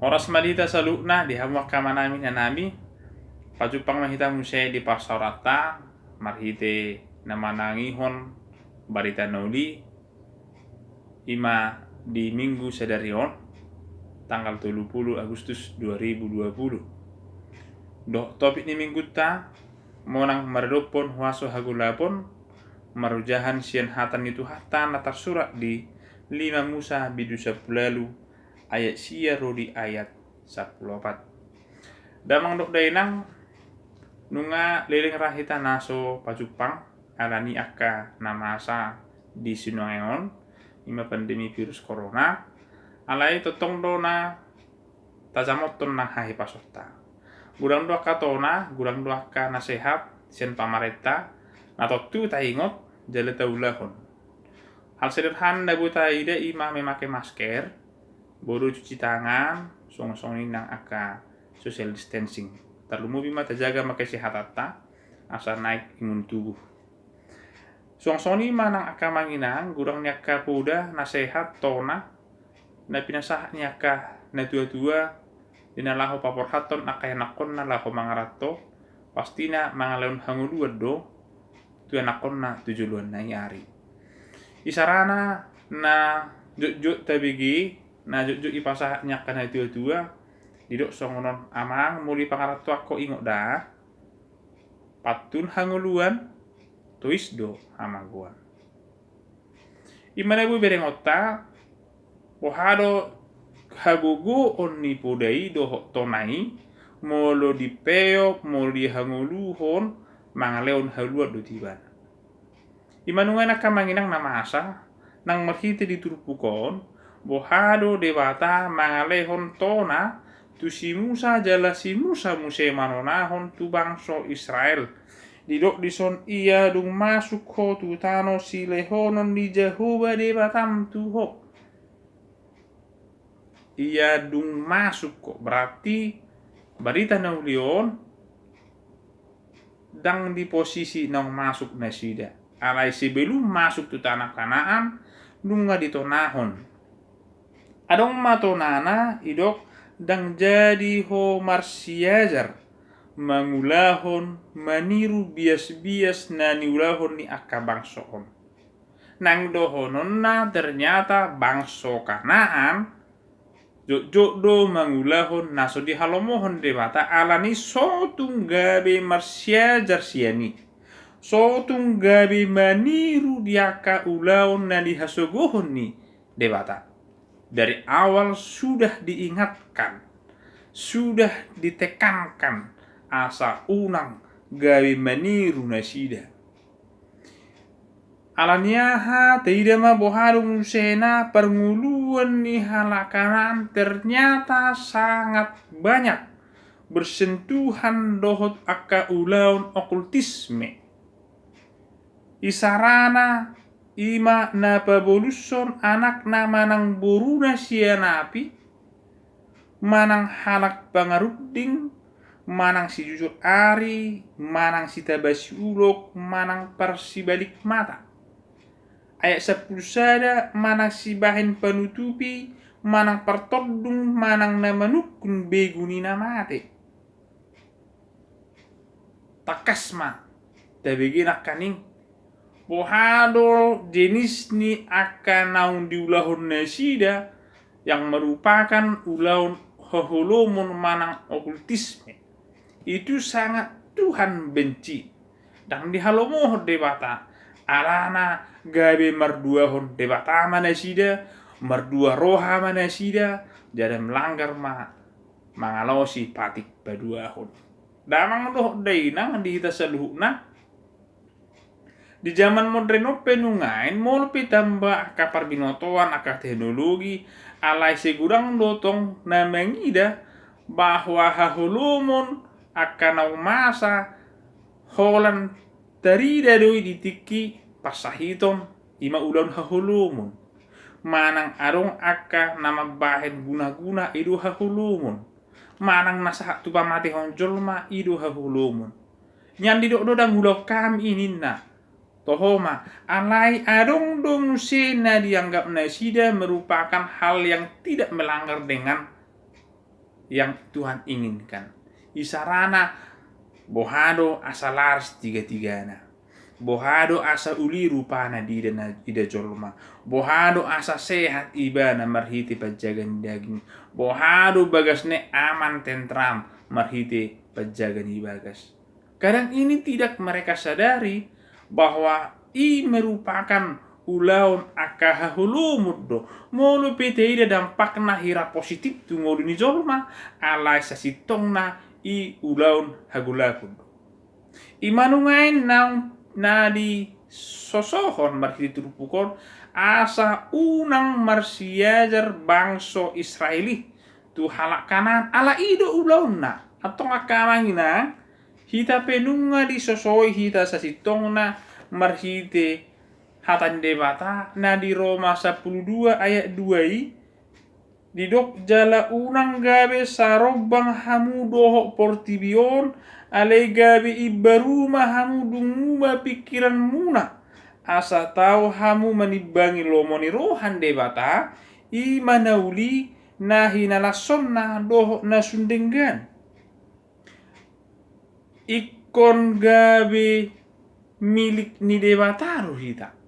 Oras malita sa luna di hamwak kama namin na nami pajupang mahita musay di pasaurata marhite na manangihon barita noli ima di minggu sadarion tanggal 30 Agustus 2020. Do topik ni minggu ta monang maradopon huaso hagulapon marujahan sian hatan itu hatan natar surat di 5 Musa bidu 10 ayat sia rodi ayat 14. Damang dok dainang nunga leleng rahita naso pajupang alani akka namasa di sinongeon ima pandemi virus corona alai totong dona tajamoton na hahi pasota gurang doa katona gurang doa ka nasehat sen pamarenta natotu ta ingot jale taulahon hal sederhana buta ide ima memakai masker bodo cuci tangan song-songin nang aka social distancing terlalu bima terjaga makai sehatata asal naik imun tubuh song-songin manang aka manginang gurang nyaka puda nasehat tona na pinasah nyaka na tua-tua dinalaho papor haton akay nakon na laho mangarato pastina mangalaon hanguluan do tu nakon na tujuluan na yari isarana na jujut tabigi na jujut ipasah nyaka na tua-tua didok songonon amang muli pangarato ako ingo da patun hanguluan tuis do amaguan imana bu bereng otak pohado hagugu onni podai doho tonai molo di peok molo di hanguluhon mangaleon haluat do tiban imanungan naka manginang namasa nang marhite di turpukon bohado debata mangalehon tona tu si Musa jala si Musa muse manonahon tu bangso Israel didok dison ia dung masuk ho tu tano si lehonon di Jehovah debatam tu ho ia dung masuk kok berarti barita naulion dang di posisi nang masuk nasida alai sebelum masuk tu tanah Kanaan dunga ditonahon adong matonana idok dang jadi ho marsiajar mangulahon maniru bias-bias na niulahon ni akka bangsoon nang dohonon na ternyata bangso Kanaan jok do mangulahon naso di halomohon debata alani sotung gabe marsiajar siani sotung gabe maniru diaka ulaon na dihasogohon ni debata dari awal sudah diingatkan sudah ditekankan asa unang gabe maniru nasida alaniaha teidama boharung sena pernguluan ni halakanan ternyata sangat banyak bersentuhan dohot akka ulaun okultisme isarana ima napaboluson anak na manang boruna sianapi manang halak pangaruding manang si jujur ari manang si tabasi ulok manang persibalik mata ayat 10 sada manang si bahin penutupi manang pertodung manang namanukun beguni namate takasma tabegi nakaning pohado jenis ni akan naun diulahun nasida yang merupakan ulaun hoholomon manang okultisme itu sangat Tuhan benci dan dihalomoh debata alana gabe marduahon debata manasida mardua roha manasida jadi melanggar mangalosi patik baduahon damang doh dainang di hita saluhna di zaman moderno penungain molpi tambah kapar binotoan aka teknologi alai segurang dotong na mengida bahwa hahulumon akan masa holan dari dadoi ditiki pasahiton ima ulan hahulumun manang arong akka nama bahen guna-guna idu hahulumun manang nasa tu pamati honjolma idu hahulumun nyandi dok dodang ulau kami ininna tohoma alai arong dong sena dianggap nasida merupakan hal yang tidak melanggar dengan yang Tuhan inginkan. Isarana bohado asa laras tiga-tigana. Bohado asa uli rupana ida jolma. Bohado asa sehat ibana marhiti pajagan daging. Bohado bagasne aman tentram marhiti pajagan ibagas. Kadang ini tidak mereka sadari bahwa merupakan ulaun akahahulumud do molu pete ida dampakna hira positif tu ngolu ni jolma alai sasitongna ulaun hagulakun imanungain na di sosohon marhiti turupukon asa unang marsiajar bangso Israeli tu halak kanan ala ido ulaunna atau akamangina hita penunga di sosoi hita sasitongna marhiti hatan debata na di Roma 12 ayat 2 didok jala unang gabe sarobang hamu doho portibion ale gabe ibaruma hamu dunguma pikiran muna asa tau hamu manibangi lomoni rohan debata i manauli na hinalason na doho na sundenggan ikon gabe milik ni debata hita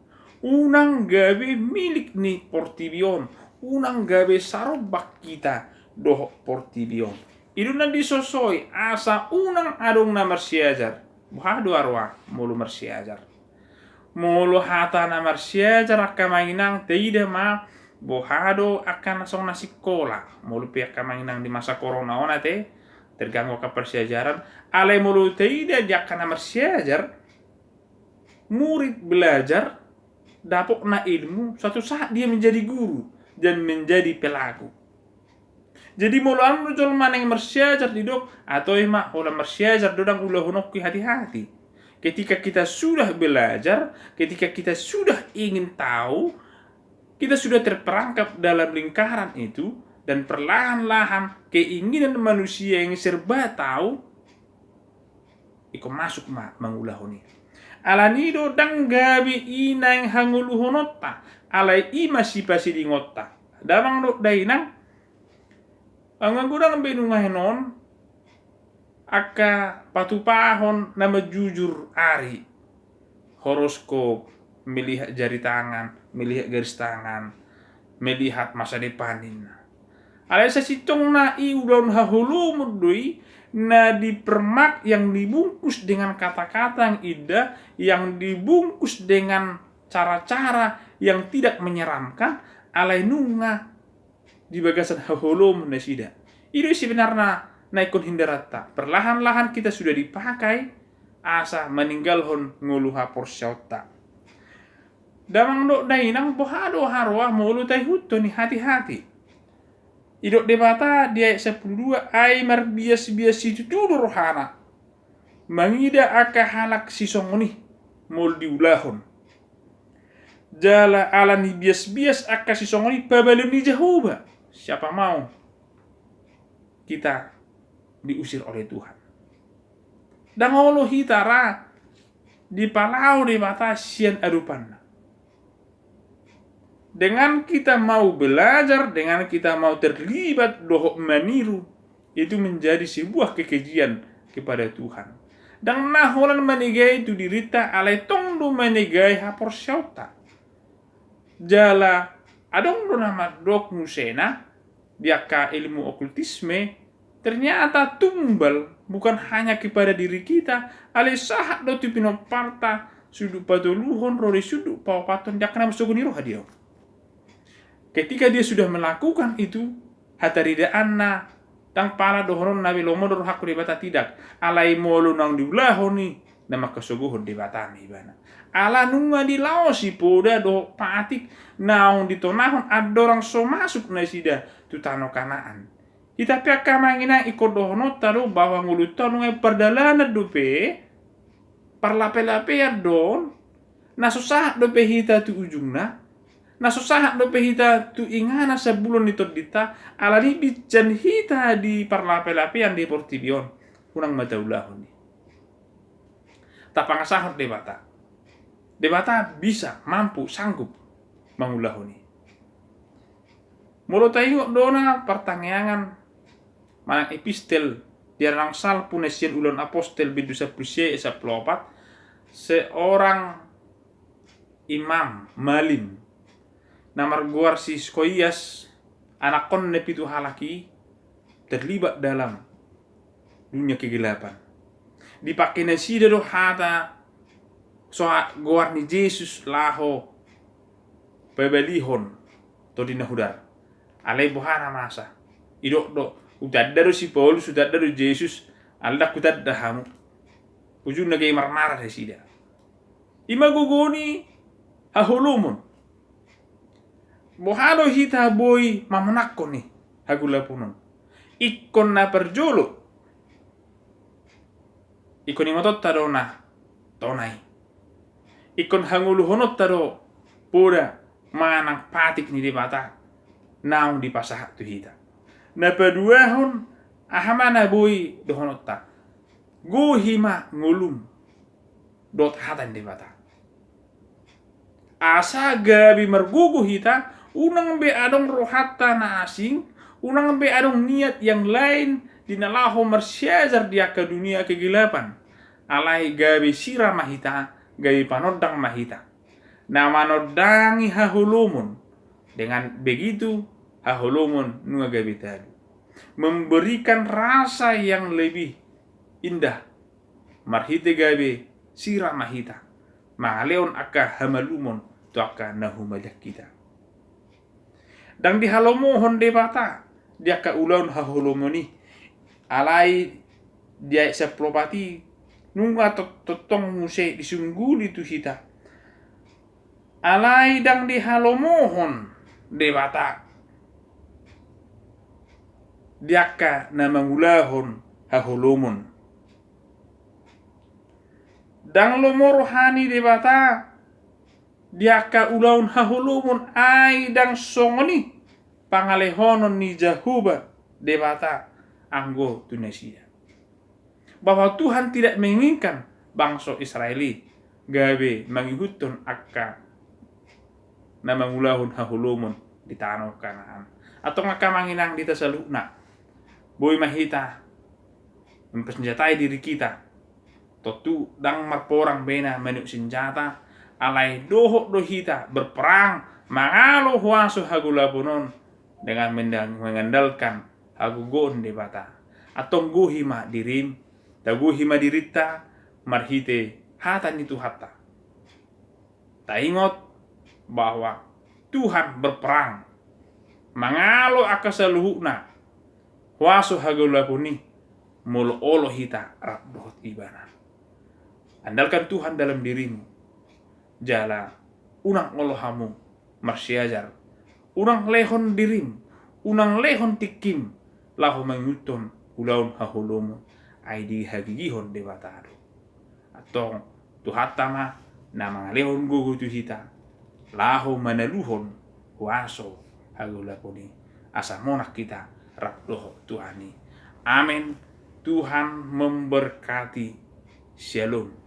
unang gabe milik ni portibion unang gabe sarobak kita doh portibion itu nanti sosoi asa unang adong na marsiajar buhado arwa mulu marsiajar mulu hata na marsiajar akamainang teida ma bohado akan song nasi sekolah mulu pihak kamainang di masa corona ona te terganggu ke persiajaran alai mulu teida jakana marsiajar murid belajar dapok na ilmu suatu saat dia menjadi guru dan menjadi pelaku. Jadi mulu jol maneng marsiajar didok atau emak olah marsiajar dodang ulah honokki hati-hati. Ketika kita sudah belajar, ketika kita sudah ingin tahu, kita sudah terperangkap dalam lingkaran itu dan perlahan-lahan keinginan manusia yang serba tahu iko masuk mangulahoni. Alanido dang gabi inang hanguluhonotta alai masih pasi di ngotta damang do dainang ang gudang benungahenon aka patupahon nama jujur ari horoskop melihat jari tangan melihat garis tangan melihat masa depanin alai sasitong na udaun hahulumud doi na dipermak yang dibungkus dengan kata-kata yang indah, yang dibungkus dengan cara-cara yang tidak menyeramkan, alai nunga di bagasan hahulum nasida. Itu sebenarnya naikun hindarata. Perlahan-lahan kita sudah dipakai asa meninggalhon nguluha porsyauta. Damang dok dainang bohado harwah mulu taihuto ni hati-hati. Idok debata di ayat 12 ay marbias-bias itu dulu rohana mangida aka halak sisongoni mul diulahon jala alani bias-bias aka sisongoni pabalun ni Jehovah siapa mau kita diusir oleh Tuhan dan Allah hitara di palau debata sian adupan. Dengan kita mau belajar, dengan kita mau terlibat dohok maniru, itu menjadi sebuah kekejian kepada Tuhan. Dan naholan manigai itu dirita alai tongdo manigai hapor syauta. Jala adong do nama dok musena, biaka ilmu okultisme, ternyata tumbal bukan hanya kepada diri kita, alai sahat do tupino parta, suduk patoluhon, rori suduk pawapaton, jakna masukuni roh hadiau. Ketika dia sudah melakukan itu, hatarida anna tang pala dohoron nabi lomodor hakku debata tidak. Alai molu nang diulahoni nama kesuguhon debata ibana. Ala nunga di laosi poda do patik naung ditonahon adorang so masuk na sida tutano kanaan. Kita pihak kamangina ikut dohono taru bahwa ngulutan nungai perdalanan dope parlape-lape ya don na susah dope hita tu ujungna. Na susah dope hita tu ingana sebulon itu dita alani bijan hita di parlape-lapean di portibion kurang mataulahon ni. Tapangasahot debata. Debata bisa mampu sanggup mangulahon ni. Mulu tayo dona pertanyaan manang epistel diarang sal punesian ulun apostel bidu saplusie saplopat seorang imam malim namar guar si Skoias anak kon nepitu halaki terlibat dalam dunia kegelapan. Dipakai nasi do hata so guar ni Yesus laho pebelihon to dinahudar alai bohana masa idok do utadaro si Paulus utadaro Yesus alda kutadda hamu ujung nagay marmara sa sida imagugoni hahulumun bohano hita boy mamunakko ni hagulapunon ikon na perjolo ikon imotot taro na tonai ikon hanguluhonot taro poda manang patik ni debata naung di pasah tu hita na paduahon ahamana boy dohonot ta go hima ngulum dot hatan debata asa gabi mergugu hita unang be adong rohata na asing unang be adong niat yang lain dinalaho mersyajar dia ke dunia kegelapan alai gabi sira mahita gabi panodang mahita na manodangi hahulumun dengan begitu hahulumun nunga gabi tadi memberikan rasa yang lebih indah marhite gabi sira mahita mangaleon akka hamalumon to akka nahumajak kita dang di halomohon debata dia ka ulaun hahulumoni alai dia seplopati nunga totong muse disungguli tu hita alai dang di halomohon debata dia ka namangulahon hahulumon dang lomo rohani debata dia ka ulaun hahulumun ai dang songoni pangalehonon ni Jahuba debata anggo Tunisia bahwa Tuhan tidak menginginkan bangsa Israeli gabe mangihutun akka namangulahun hahulumun di tanah Kanaan atau ngaka manginang di tasalukna boy mahita mempersenjatai diri kita totu dang marporang bena menuk senjata alai dohok dohita berperang mangalo huaso hagulapunon dengan mengandalkan hagugon debata atau guhima dirim daguhima dirita marhite hatan itu hatta ta ingot bahwa Tuhan berperang mangalo akasaluhuna huaso hagulapuni molo olo hita rabdohot ibana andalkan Tuhan dalam dirimu jala unang olohamu marsyajar unang lehon dirim unang lehon tikim lahu menguton ulaun hahulumu aidi hagigihon debatado atong tuhatama na mga lehon gugu tu hita lahu manaluhon huaso hagulapuni asa monak kita rabdoho Tuhani amin. Tuhan memberkati. Shalom.